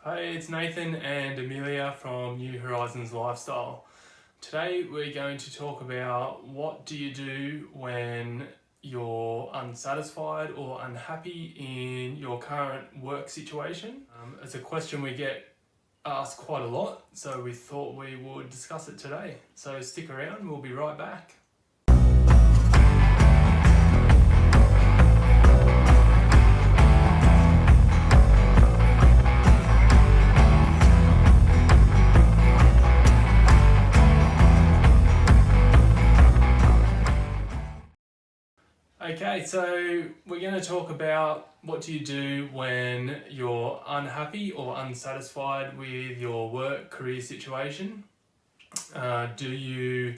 Hey, it's Nathan and Amelia from New Horizons Lifestyle. Today we're going to talk about what do you do when you're unsatisfied or unhappy in your current work situation. It's a question we get asked quite a lot, so we thought we would discuss it today. So stick around, we'll be right back. Okay, so we're going to talk about what do you do when you're unhappy or unsatisfied with your work career situation. Do you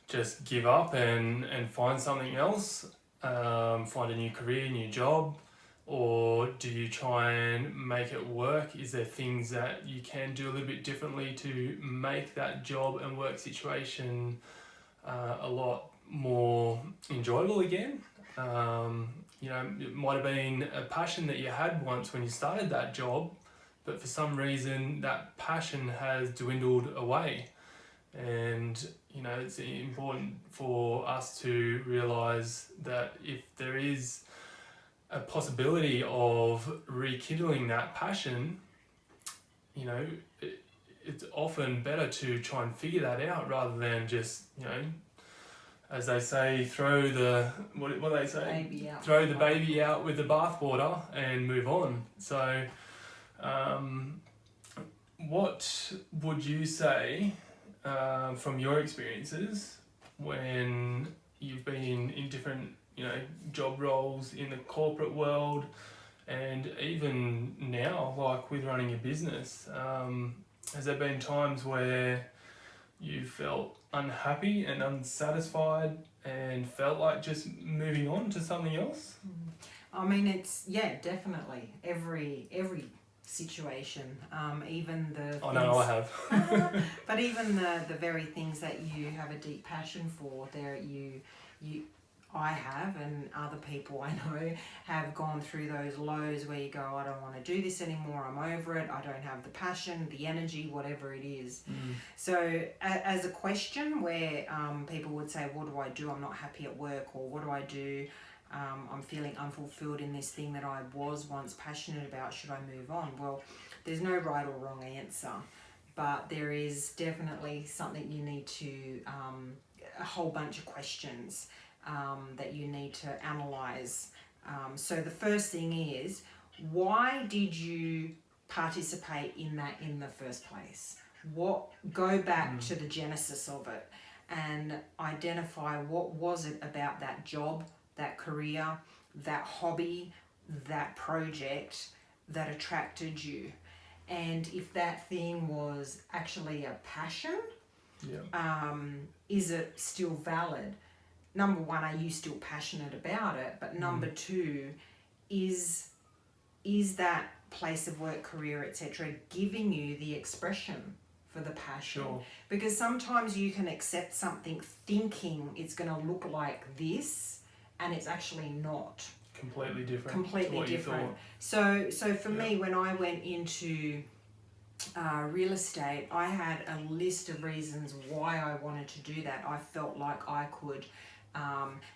just give up and find something else, find a new career, new job, or do you try and make it work? Is there things that you can do a little bit differently to make that job and work situation a lot more enjoyable again? It might have been a passion that you had once when you started that job, but for some reason that passion has dwindled away. And it's important for us to realize that if there is a possibility of rekindling that passion, it's often better to try and figure that out rather than just, as they say, throw the what do they say? Baby out. Throw the baby out with the bathwater and move on. So, what would you say from your experiences when you've been in different, job roles in the corporate world, and even now, like with running a business? Has there been times where you felt unhappy and unsatisfied and felt like just moving on to something else? I mean, it's definitely every situation, even the I know I have. but even the very things that you have a deep passion for, I have, and other people I know have gone through those lows where you go, I don't want to do this anymore, I'm over it, I don't have the passion, the energy, whatever it is. So as a question where people would say, what do I do? I'm not happy at work, or what do I do? I'm feeling unfulfilled in this thing that I was once passionate about, should I move on? Well, there's no right or wrong answer, but there is definitely something you need to, a whole bunch of questions that you need to analyse. So the first thing is, why did you participate in that in the first place? Go back to the genesis of it and identify what was it about that job, that career, that hobby, that project that attracted you. And if that thing was actually a passion, is it still valid? Number one, are you still passionate about it? But number two, is that place of work, career, etc., giving you the expression for the passion? Sure. Because sometimes you can accept something thinking it's going to look like this, and it's actually not. Completely different. Completely to what different. You thought. So for me, when I went into real estate, I had a list of reasons why I wanted to do that. I felt like I could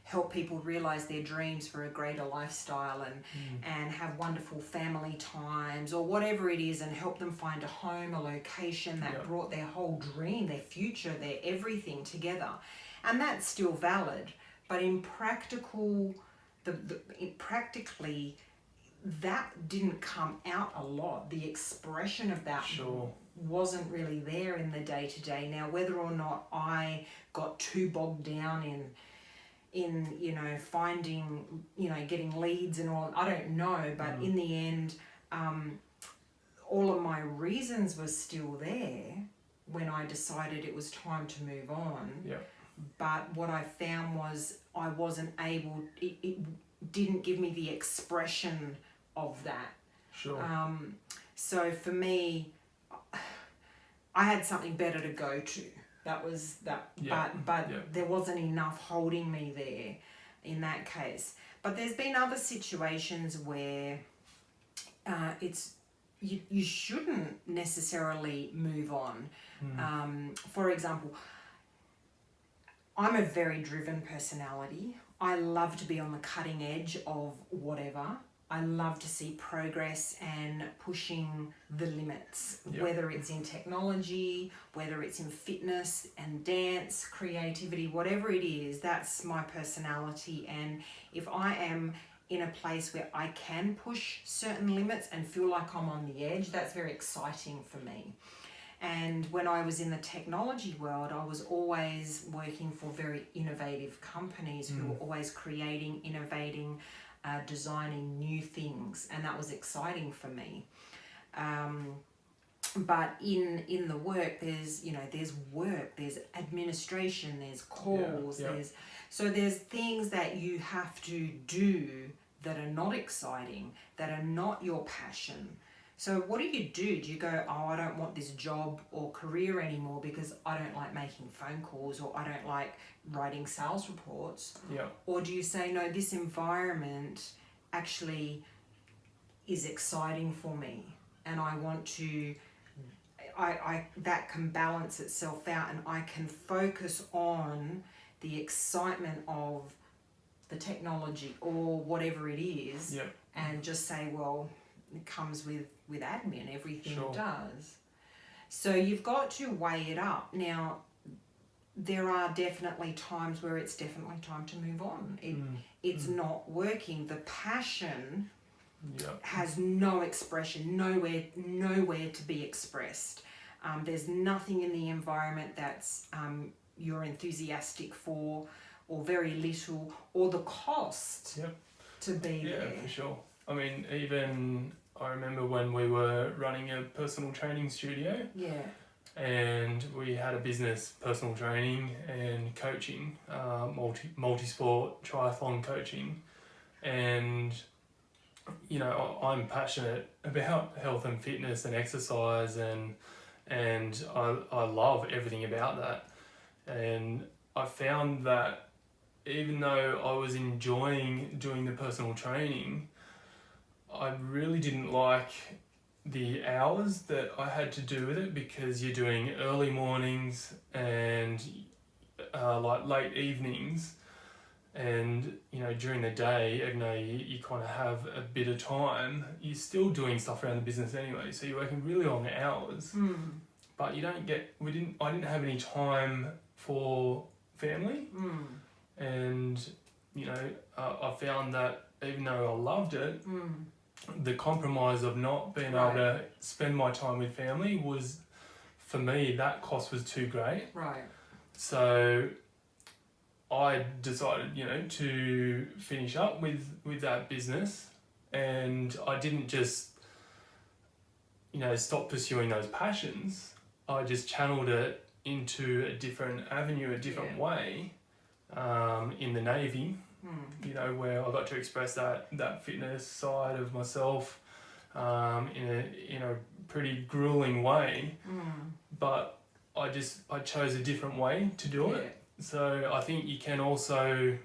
help people realize their dreams for a greater lifestyle and have wonderful family times or whatever it is, and help them find a home, a location that brought their whole dream, their future, their everything together. And that's still valid, but in practically that didn't come out a lot. The expression of that wasn't really there in the day-to-day. Now, whether or not I got too bogged down in finding, getting leads and all, I don't know, but in the end, all of my reasons were still there when I decided it was time to move on. But what I found was I wasn't able, it didn't give me the expression of that. So for me, I had something better to go to. That was that, but there wasn't enough holding me there in that case. But there's been other situations where it's you shouldn't necessarily move on. For example, I'm a very driven personality. I love to be on the cutting edge of whatever. I love to see progress and pushing the limits, Yep. whether it's in technology, whether it's in fitness and dance, creativity, whatever it is, that's my personality. And if I am in a place where I can push certain limits and feel like I'm on the edge, that's very exciting for me. And when I was in the technology world, I was always working for very innovative companies who were always creating, innovating, designing new things, and that was exciting for me. But in the work, there's work, there's administration, there's calls, Yeah. there's things that you have to do that are not exciting, that are not your passion. So what do? Do you go, oh, I don't want this job or career anymore because I don't like making phone calls, or I don't like writing sales reports? Yeah. Or do you say, no, this environment actually is exciting for me, and I want to, I that can balance itself out, and I can focus on the excitement of the technology or whatever it is, Yep. and just say, well, it comes with admin, everything Sure. does. So you've got to weigh it up. Now, there are definitely times where it's definitely time to move on. It's not working. The passion Yep. has no expression, nowhere to be expressed. There's nothing in the environment that's you're enthusiastic for, or very little, or the cost Yep. to be Yeah, there. for sure. I mean, even I remember when we were running a personal training studio, Yeah. and we had a business personal training and coaching, multi-sport triathlon coaching, and I'm passionate about health and fitness and exercise, and I love everything about that. And I found that even though I was enjoying doing the personal training, I really didn't like the hours that I had to do with it, because you're doing early mornings and like late evenings, and during the day, even though you kind of have a bit of time, you're still doing stuff around the business anyway, so you're working really long hours. But I didn't have any time for family. And I found that even though I loved it, the compromise of not being able to spend my time with family was, for me, that cost was too great. Right. So I decided, to finish up with that business, and I didn't just, stop pursuing those passions. I just channeled it into a different avenue, a different way, in the Navy. Where I got to express that fitness side of myself in a pretty grueling way, but I chose a different way to do it. So I think you can also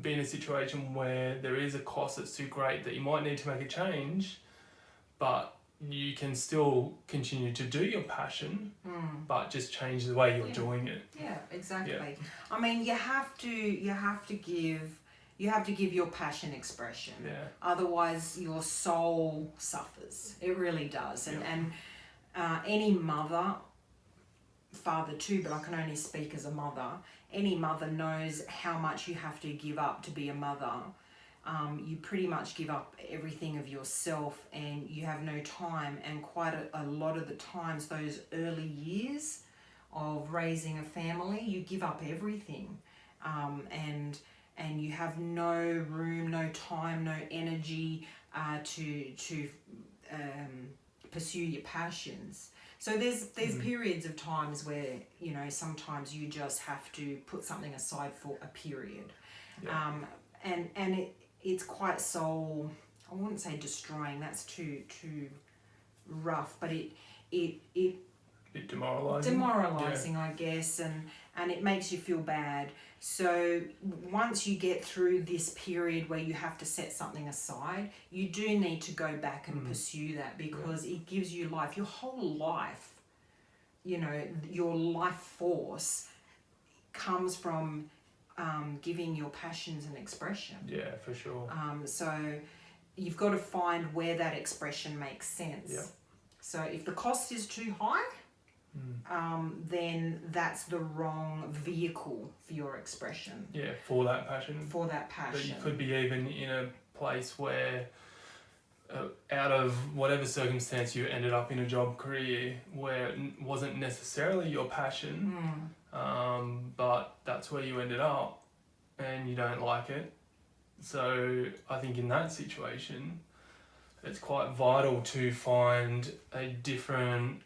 be in a situation where there is a cost that's too great that you might need to make a change, but you can still continue to do your passion, but just change the way you're doing it. Yeah, exactly. Yeah. I mean, you have to give your passion expression. Yeah. Otherwise, your soul suffers. It really does. And any mother, father too, but I can only speak as a mother. Any mother knows how much you have to give up to be a mother. You pretty much give up everything of yourself, and you have no time, and quite a lot of the times, those early years of raising a family, you give up everything, and you have no room, no time, no energy to pursue your passions. So there's periods of times where sometimes you just have to put something aside for a period, and it's quite soul, I wouldn't say destroying, that's too rough, but it bit demoralising. Demoralising, I guess, and it makes you feel bad. So once you get through this period where you have to set something aside, you do need to go back and pursue that, because it gives you life. Your whole life, you know, your life force comes from giving your passions an expression. Yeah, for sure. So you've got to find where that expression makes sense. Yeah. So if the cost is too high, then that's the wrong vehicle for your expression. Yeah, for that passion. For that passion. But you could be even in a place where, out of whatever circumstance you ended up in a job career where it wasn't necessarily your passion, but that's where you ended up and you don't like it. So I think in that situation, it's quite vital to find a different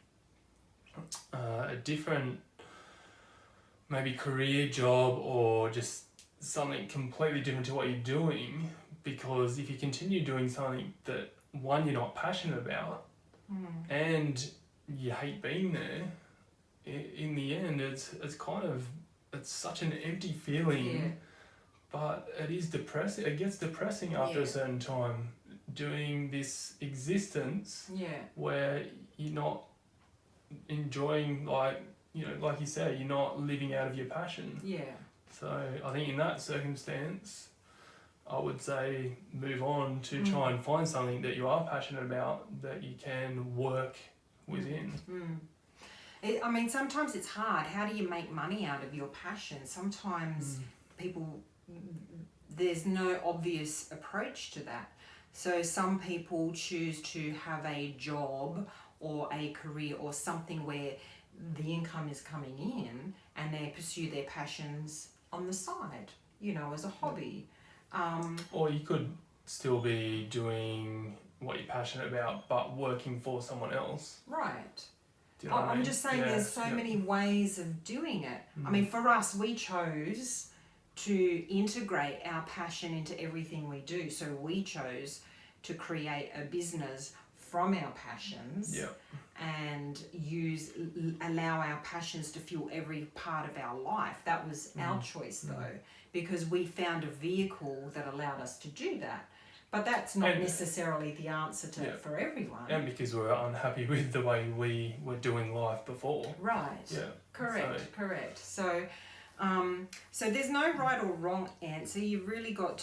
maybe career job, or just something completely different to what you're doing, because if you continue doing something that, one, you're not passionate about and you hate being there, in the end it's such an empty feeling. But it is depressing. It gets depressing after a certain time, doing this existence where you're not enjoying, like you said, you're not living out of your passion. So I think in that circumstance, I would say move on to try and find something that you are passionate about, that you can work within. I mean, sometimes it's hard. How do you make money out of your passion? Sometimes there's no obvious approach to that. So some people choose to have a job or a career or something where the income is coming in, and they pursue their passions on the side, you know, as a hobby. Or you could still be doing what you're passionate about, but working for someone else. Right. Do you know what I mean? I'm just saying there's so many ways of doing it. I mean, for us, we chose to integrate our passion into everything we do. So we chose to create a business from our passions and allow our passions to fuel every part of our life. That was our choice though, because we found a vehicle that allowed us to do that. But that's not necessarily the answer for everyone. And because we were unhappy with the way we were doing life before. Right. Yeah. Correct. So there's no right or wrong answer. You've got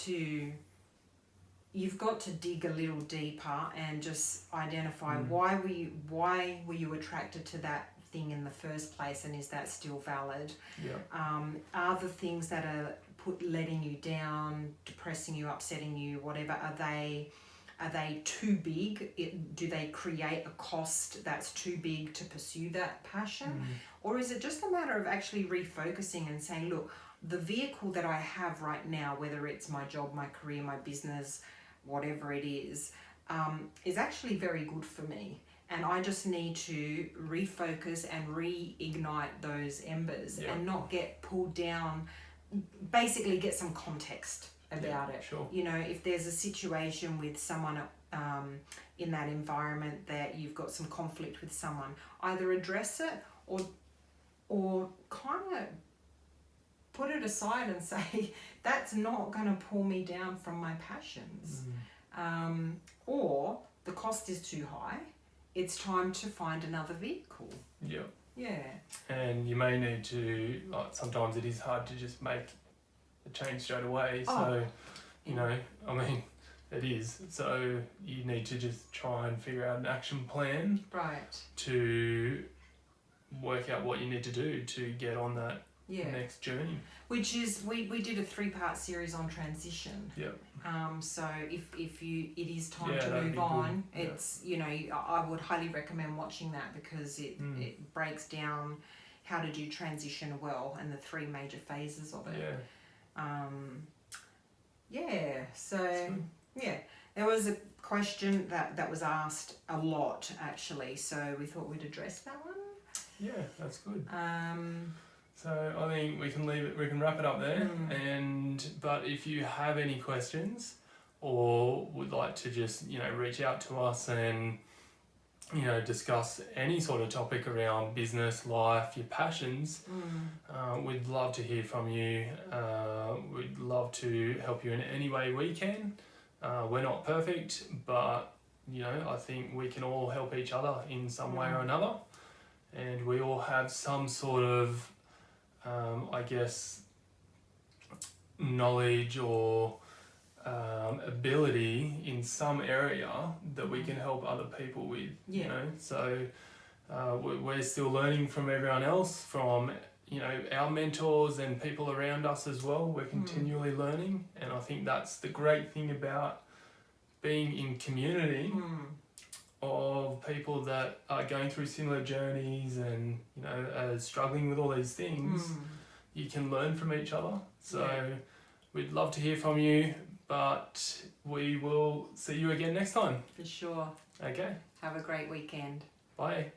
to dig a little deeper and just identify why were you attracted to that thing in the first place, and is that still valid? Are the things that are letting you down, depressing you, upsetting you, whatever, are they too big? Do they create a cost that's too big to pursue that passion? Or is it just a matter of actually refocusing and saying, look, the vehicle that I have right now, whether it's my job, my career, my business, whatever it is actually very good for me, and I just need to refocus and reignite those embers and not get pulled down. Basically get some context about it. Sure. You know, if there's a situation with someone in that environment that you've got some conflict with someone, either address it or kind of put it aside and say, that's not going to pull me down from my passions. Or the cost is too high, it's time to find another vehicle. And you may need to, sometimes it is hard to just make a change straight away. So, you know, I mean, it is. So you need to just try and figure out an action plan. Right. To work out what you need to do to get on that next journey. Which is, we did a 3-part series on transition. So if it is time to move on, it's, you know, I would highly recommend watching that, because it breaks down how to do transition well and the 3 major phases of it. There was a question that was asked a lot actually, so we thought we'd address that one. Yeah, that's good. So I think we can wrap it up there. But if you have any questions or would like to just, you know, reach out to us and discuss any sort of topic around business, life, your passions, we'd love to hear from you. We'd love to help you in any way we can. We're not perfect, but I think we can all help each other in some way or another, and we all have some sort of knowledge or ability in some area that we can help other people with. So we're still learning from everyone else, from our mentors and people around us as well. We're continually learning, and I think that's the great thing about being in community of people that are going through similar journeys and are struggling with all these things. You can learn from each other. So we'd love to hear from you, but we will see you again next time. For sure. Okay. Have a great weekend. Bye.